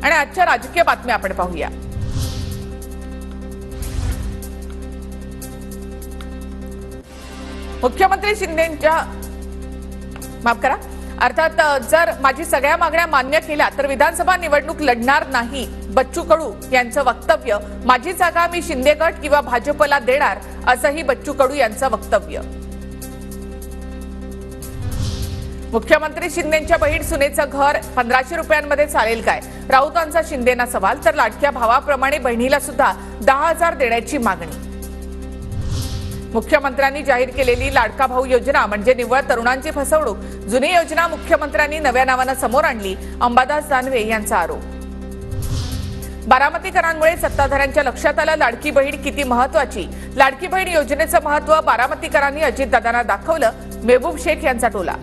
आणि आजच्या राजकीय बातम्या आपण पाहूया। मुख्यमंत्री शिंदेंच्या माफ करा अर्थात जर माझी सगळ्या मागण्या मान्य केल्या तर विधानसभा निवडणूक लढणार नाही, बच्चू कडू यांचं वक्तव्य। माझी जागा मी शिंदे गट किंवा भाजपला देणार असंही बच्चू कडू यांचं वक्तव्य। मुख्यमंत्री शिंदेंच्या बहीण सुनेचं घर 1500 रुपयांमध्ये चालेल काय? राऊतांचा शिंदेना सवाल। तर लाडक्या भावाप्रमाणे बहिणीला सुद्धा 10,000 देण्याची मागणी। मुख्यमंत्र्यांनी जाहीर केलेली लाडका भाऊ योजना म्हणजे निव्वळ तरुणांची फसवणूक। जुनी योजना मुख्यमंत्र्यांनी नव्या नावाने समोर आणली, अंबादास दानवे यांचा आरोप। बारामतीकरांमुळे सत्ताधाऱ्यांच्या लक्षात आलं लाडकी बहीण किती महत्वाची। लाडकी बहीण योजनेचं महत्व बारामतीकरांनी अजितदादांना दाखवलं, मेहबूब शेख यांचा टोला।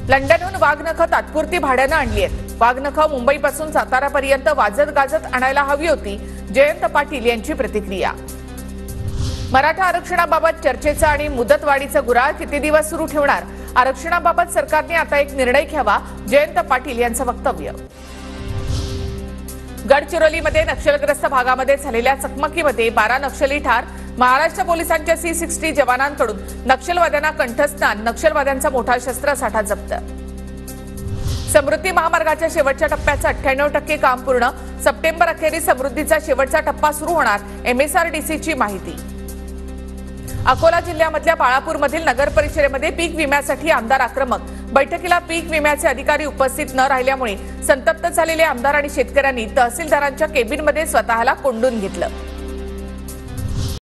लंडनहून वाघनखं तात्पुरती भाड्यानं आणली आहेत। वाघनखं मुंबईपासून सातारापर्यंत वाजत गाजत आणायला हवी होती, जयंत पाटील यांची प्रतिक्रिया। मराठा आरक्षणाबाबत चर्चेचा आणि मुदतवाढीचं गुराळ किती दिवस सुरू ठेवणार? आरक्षणाबाबत सरकारने आता एक निर्णय घ्यावा, जयंत पाटील यांचं वक्तव्य। गडचिरोलीमध्ये नक्षलग्रस्त भागामध्ये झालेल्या चकमकीमध्ये 12 नक्षली ठार। महाराष्ट्र पोलिसांच्या C60 जवानांकडून नक्षलवाद्यांना कंठस्नान, नक्षलवाद्यांचा मोठा शस्त्रसाठा जप्त। समृद्धी महामार्गाच्या शेवटच्या टप्प्याचं 98% काम पूर्ण। सप्टेंबर अखेरीस समृद्धीचा शेवटचा टप्पा सुरू होणार, MSRDCची माहिती। अकोला जिल्ह्यामधल्या बाळापूरमधील नगर परिषदेमध्ये पीक विम्यासाठी आमदार आक्रमक। बैठकीला पीक विम्याचे अधिकारी उपस्थित न राहिल्यामुळे संतप्त झालेले आमदार आणि शेतकऱ्यांनी तहसीलदारांच्या केबिनमध्ये स्वतःला कोंडून घेतलं।